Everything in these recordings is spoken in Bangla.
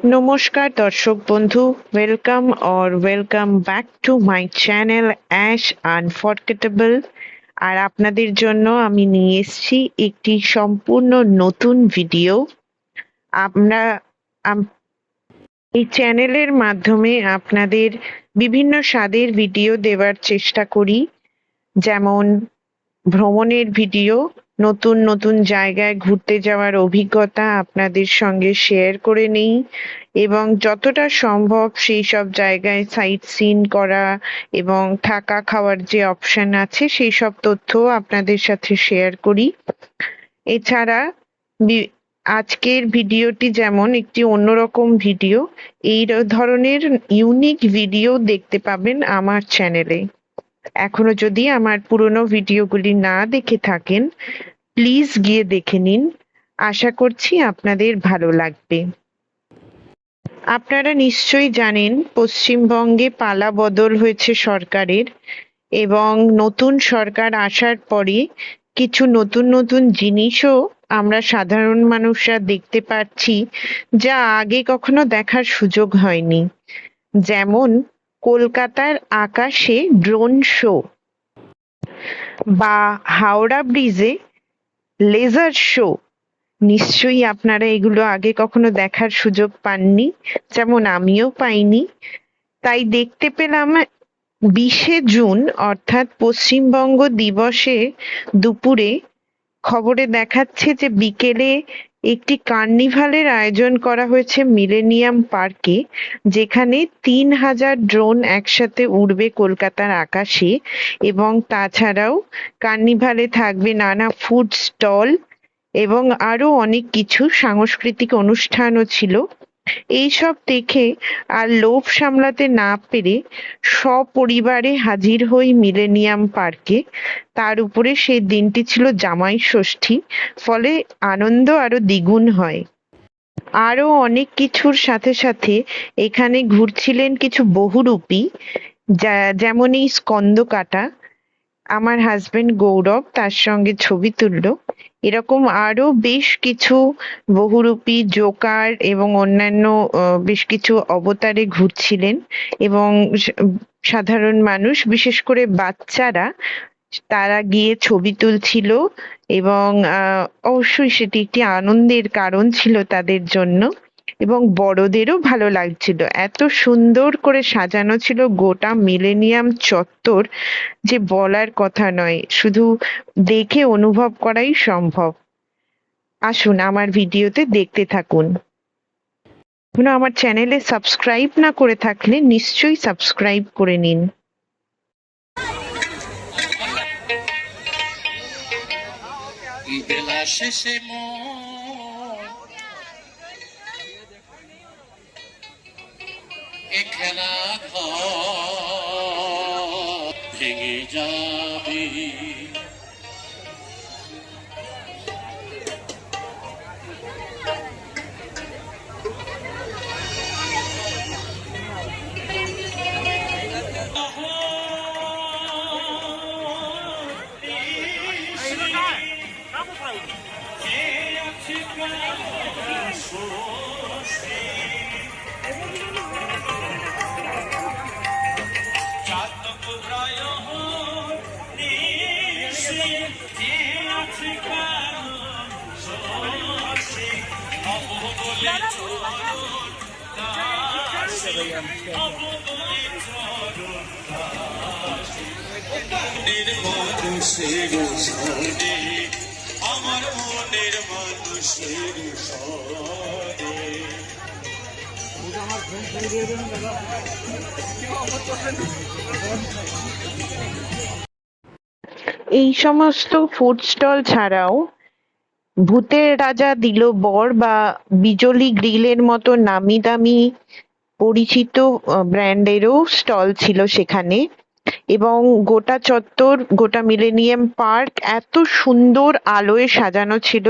নমস্কার দর্শক বন্ধু, welcome back to my channel Ash unforgettable. আর আপনাদের জন্য আমি নিয়ে এসেছি একটি সম্পূর্ণ নতুন ভিডিও। আমরা আম- এই চ্যানেলের মাধ্যমে আপনাদের বিভিন্ন স্বাদের ভিডিও দেওয়ার চেষ্টা করি, যেমন ভ্রমণের ভিডিও, নতুন নতুন জায়গায় ঘুরতে যাওয়ার অভিজ্ঞতা আপনাদের সঙ্গে শেয়ার করে নিই এবং যতটা সম্ভব সেই সব জায়গায় সাইট সিন করা এবং থাকা খাওয়ার যে অপশন আছে সেই সব তথ্যও আপনাদের সাথে শেয়ার করি। এছাড়া আজকের ভিডিওটি যেমন একটি অন্যরকম ভিডিও, এই ধরনের ইউনিক ভিডিও দেখতে পাবেন আমার চ্যানেলে। এখনো যদি আমার পুরনো ভিডিওগুলি না দেখে থাকেন, প্লিজ গিয়ে দেখে নিন। আশা করছি আপনাদের ভালো লাগবে। আপনারা নিশ্চয়ই জানেন পশ্চিমবঙ্গে পালাবদল হয়েছে সরকারের, এবং নতুন সরকার আসার পরে কিছু নতুন নতুন জিনিসও আমরা সাধারণ মানুষরা দেখতে পাচ্ছি, যা আগে কখনো দেখার সুযোগ হয়নি। যেমন কলকাতার আকাশে ড্রোন শো, বা হাওড়া ব্রিজে লেজার শো। নিশ্চয়ই আপনারা এগুলো আগে কখনো দেখার সুযোগ পাননি, যেমন আমিও পাইনি। তাই দেখতে পেলাম 20শে জুন অর্থাৎ পশ্চিমবঙ্গ দিবসে দুপুরে খবরে দেখাচ্ছে যে বিকেলে একটি কার্নিভালের আয়োজন করা হয়েছে মিলেনিয়াম পার্কে, যেখানে 3000 ড্রোন একসাথে উড়বে কলকাতার আকাশে। এবং তাছাড়াও কার্নিভালে থাকবে নানা ফুড স্টল এবং আরো অনেক কিছু সাংস্কৃতিক অনুষ্ঠানও ছিল। এইসব দেখে আর লোভ সামলাতে না পেরে সপরিবারে হাজির হই মিলেনিয়াম পার্কে। তার উপরে সেই দিনটি ছিল জামাই ষষ্ঠী, ফলে আনন্দ আরো দ্বিগুণ হয়। আরো অনেক কিছুর সাথে সাথে এখানে ঘুরছিলেন কিছু বহুরূপী, যেমন এই স্কন্দকাটা। আমার হাজবেন্ড গৌরব তার সঙ্গে ছবি তুললো। এরকম আরো বেশ কিছু বহুরূপী, জোকার এবং অন্যান্য বেশ কিছু অবতারে ঘুরছিলেন, এবং সাধারণ মানুষ, বিশেষ করে বাচ্চারা, তারা গিয়ে ছবি তুলছিল। এবং অবশ্যই সেটি একটি আনন্দের কারণ ছিল তাদের জন্য, এবং বড়দেরও ভালো লাগছিল। এত সুন্দর করে সাজানো ছিল গোটা মিলেনিয়াম চত্বর যে বলার কথা নয়, শুধু দেখে অনুভব করাই সম্ভব। আসুন আমার ভিডিওতে দেখতে থাকুন। এখনো আমার চ্যানেলে সাবস্ক্রাইব না করে থাকলে নিশ্চয়ই সাবস্ক্রাইব করে নিন। বেলা শেষে খেলা ঘর ভেঙে যাবে। মানুষের সরে আমার মনের মানুষের সরে। এই সমস্ত ফুড স্টল ছাড়াও ভূতের রাজা দিল বর বা বিজলি গ্রিলের মতো নামি দামি পরিচিত ব্র্যান্ডেরও স্টল ছিল সেখানে। এবং গোটা চত্বর, গোটা মিলেনিয়াম পার্ক এত সুন্দর আলোয় সাজানো ছিল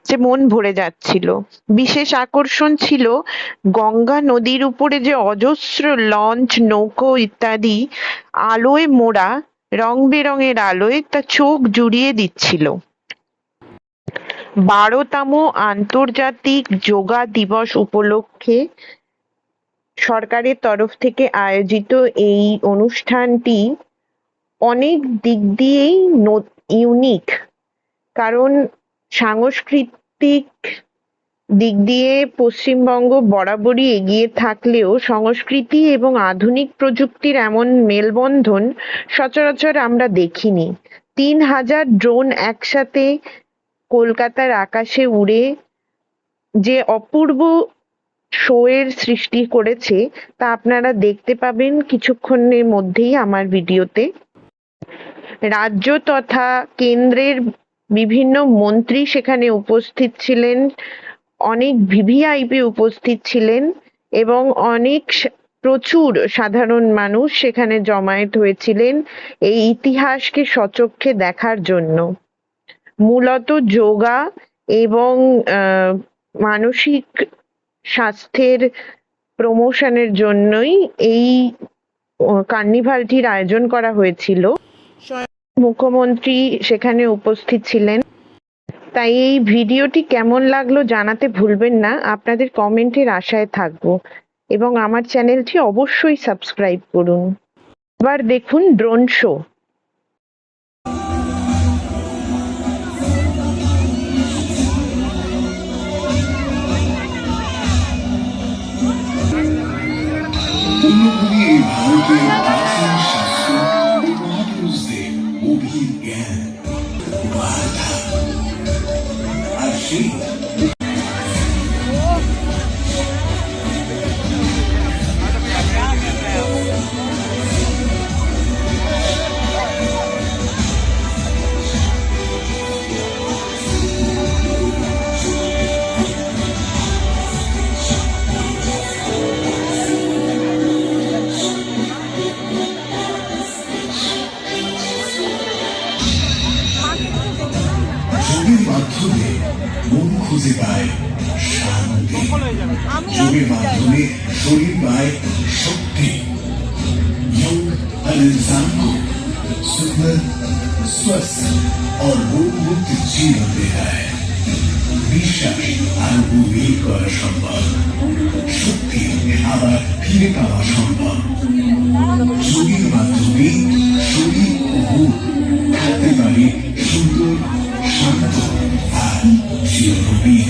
যে মন ভরে যাচ্ছিল। বিশেষ আকর্ষণ ছিল গঙ্গা নদীর উপরে যে অজস্র লঞ্চ, নৌকো ইত্যাদি আলোয় মোড়া, রং বেরঙের আলোয় তা চোখ জুড়িয়ে দিচ্ছিল। 12তম আন্তর্জাতিক যোগা দিবস উপলক্ষে সরকারের তরফ থেকে আয়োজিত এই অনুষ্ঠানটি অনেক দিক দিয়েই ইউনিক, কারণ সাংস্কৃতিক দিক দিয়ে পশ্চিমবঙ্গ বরাবরই এগিয়ে থাকলেও সংস্কৃতি এবং আধুনিক প্রযুক্তির এমন মেলবন্ধন সচরাচর আমরা দেখিনি। 3000 ড্রোন একসাথে কলকাতার আকাশে উড়ে যে অপূর্ব শো এর সৃষ্টি করেছে তা আপনারা দেখতে পাবেন কিছুক্ষণের মধ্যেই আমার ভিডিওতে। রাজ্য তথা কেন্দ্রের বিভিন্ন মন্ত্রী সেখানে উপস্থিত ছিলেন, অনেক ভিভিআইপি উপস্থিত ছিলেন এবং প্রচুর সাধারণ মানুষ সেখানে জমায়েত হয়েছিলেন এই ইতিহাসকে সচক্ষে দেখার জন্য। মূলত যোগা এবং মানসিক স্বাস্থ্যের প্রমোশনের জন্যই এই কার্নিভালটির আয়োজন করা হয়েছিল। মুখ্যমন্ত্রী সেখানে উপস্থিত ছিলেন। তাই এই ভিডিওটি কেমন লাগলো জানাতে ভুলবেন না, আপনাদের কমেন্টের আশায় থাকবো এবং আমার চ্যানেলটি অবশ্যই সাবস্ক্রাইব করুন। এবার দেখুন ড্রোন শো। ভারতের প্রাচীন শাস্ত্র মহাপুরুষদের অভিজ্ঞান বার্তা আর সেই যোগের মাধ্যমে মন খুঁজে পায় শান্তি, যোগের মাধ্যমে শরীর পায় শক্তি। योग हर इंसान को सुंदर, स्वस्थ और रोग मुक्त जीवन देता है। বিশ্বাস আর গভীর করা সম্ভব, শক্তি আবার ফিরে পাওয়া সম্ভব। যোগের মাধ্যমে শরীর ও মন থাকতে পারে সুন্দর, শান্ত আর চিরনবীন।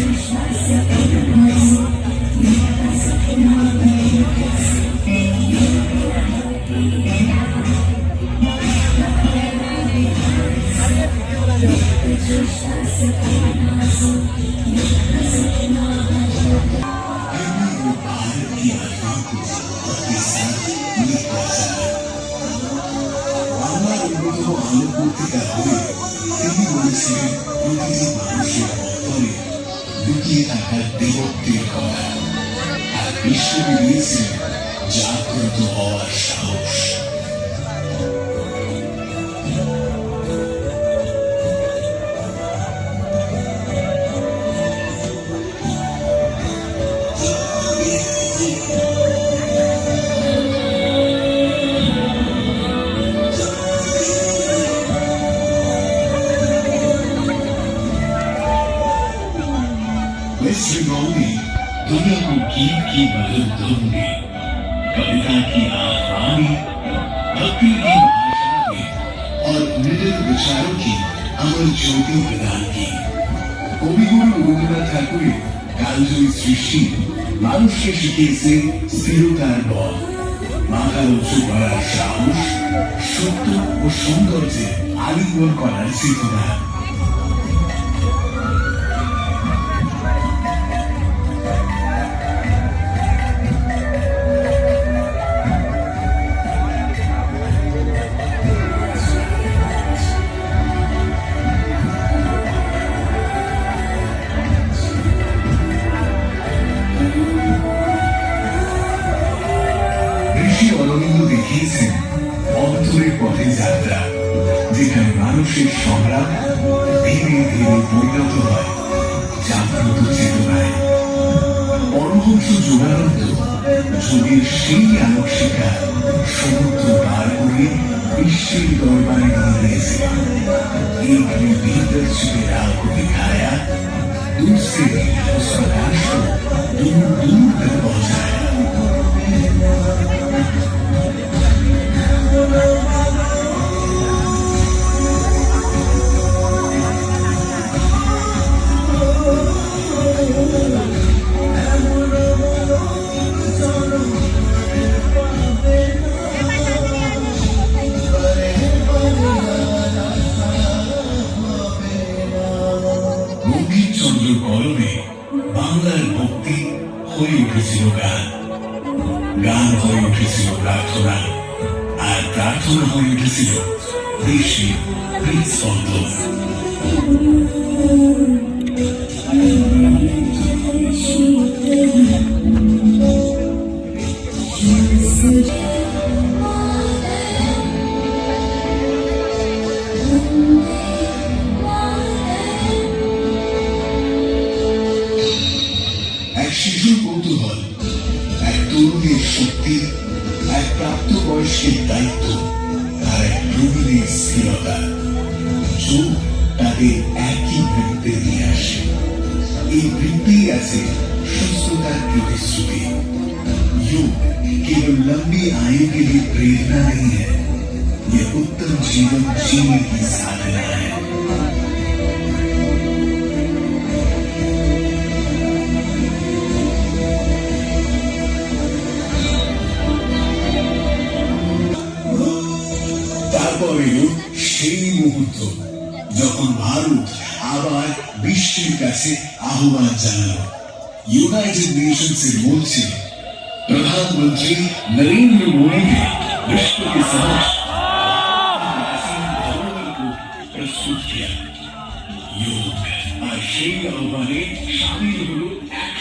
আলোকবর্তিকা হয়ে তিনি বলেছিলেন প্রতিটি মানুষের অন্তরে লুকিয়ে থাকা দেবত্বের কথা, আর বিশ্বকে দিয়েছিলেন জাগ্রত হওয়ার সাহস। वेस्ट बंगाल में दुनिया को गीत की मधुर धुन में, कविता की आवानी, भक्ति की भाषा में और मृदुल विचारों की अमर ज्योति प्रदान की। কবিগুরু রবীন্দ্রনাথ ঠাকুরের কালজয়ী সৃষ্টি মানুষকে শিখিয়েছে স্থিরতার পথ, মাথা উঁচু করার সাহস, সত্য ও সৌন্দর্যে আলিঙ্গন করার চেতনা। অরবিন্দ দেখিয়েছেন অন্তরের পথে যাত্রা, যেখানে মানুষের সংগ্রাম ধীরে ধীরে পরিণত হয় জাগ্রত চেতনায়। পরমহংস যোগানন্দ যোগের সেই আলোক শিখা সমুদ্র পার করে বিশ্বের দরবারে নিয়ে গিয়েছিলেন। एक ने भीतर छिपे राह को दिखाया, दूर से उस प्रकाश को दूर दूर तक पहुंचाया। বঙ্কিমচন্দ্র কলমে বাংলার ভক্তি হয়ে উঠেছিল গান, গান হয়ে উঠেছিল প্রার্থনা, আর প্রার্থনা হয়ে উঠেছিল দেশের হৃদস্পন্দন। এক শিশুর কৌতূহল, এক তরুণের শক্তি, এক প্রাপ্তবয়স্কের দায়িত্ব, আর এক প্রবীণের স্থিরতা, যোগ তাদের একই বৃত্তে নিয়ে আসে। এই বৃত্তেই আছে সুস্থতার প্রতিশ্রুতি। योग केवल लंबी आयु के लिए प्रेरणा नहीं है, यह उत्तम जीवन जीने की साधना है। তারপরে সেই মুহূর্ত যখন ভারত আবার বিশ্বের কাছে আহ্বান জানালো। यूनाइटेड नेशंस এর মঞ্চে प्रधानमंत्री नरेंद्र मोदी ने विश्व के समक्ष को प्रस्तुत किया। योग আর সেই আহ্বানে সামিল হলো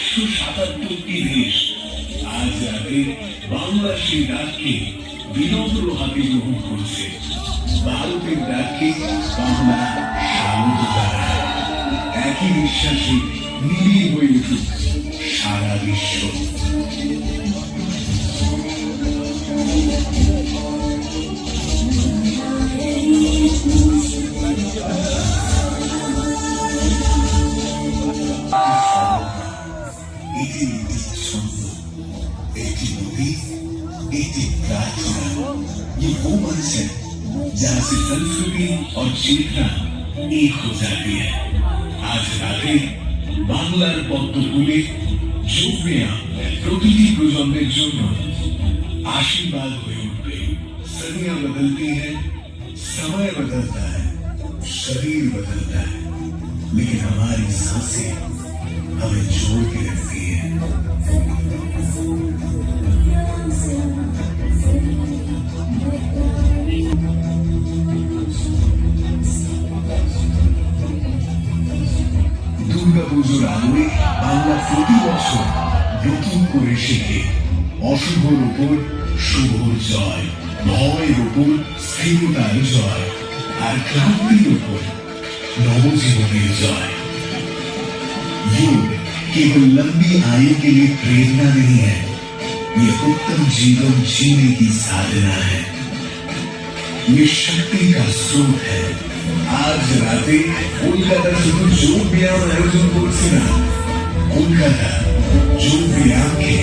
177টি দেশ। আজ রাতে বাংলা সেই ডাককে বিনম্র হাতে গ্রহণ করছে। ভারতের ডাককে বাংলা স্বাগত জানায়। একই বিশ্বাসে মিলিয়ে হয়ে উঠুক সারা বিশ্ব। ये वो मंच है जहाँ से संस्कृति और चेतना एक हो जाती है। आज রাতে বাংলার পদ্মফুলে যোগ ব্যায়াম প্রতিটি প্রজন্মের জন্য आशीर्वाद হয়ে উঠবে। सदियां बदलती हैं, समय बदलता है, शरीर बदलता है, लेकिन हमारी सांसें हमें जोड़ के रखती है। দুর্গা পুজোর আলোয় বাংলা প্রতি বছর নতুন করে শেখে অশুভর উপর শুভর জয়, ভয়ের উপর স্থিরতার জয়, আর ক্রান্তির উপর नवजीवনের জয়। योग केवल लंबी आयु के लिए प्रेरणा नहीं है, ये उत्तम जीवन जीने की साधना है, ये शक्ति का स्रोत है। आज राते কলকাতা শুধু যোগ ব্যায়াম আয়োজন করছে না, কলকাতা যোগ ব্যায়ামকে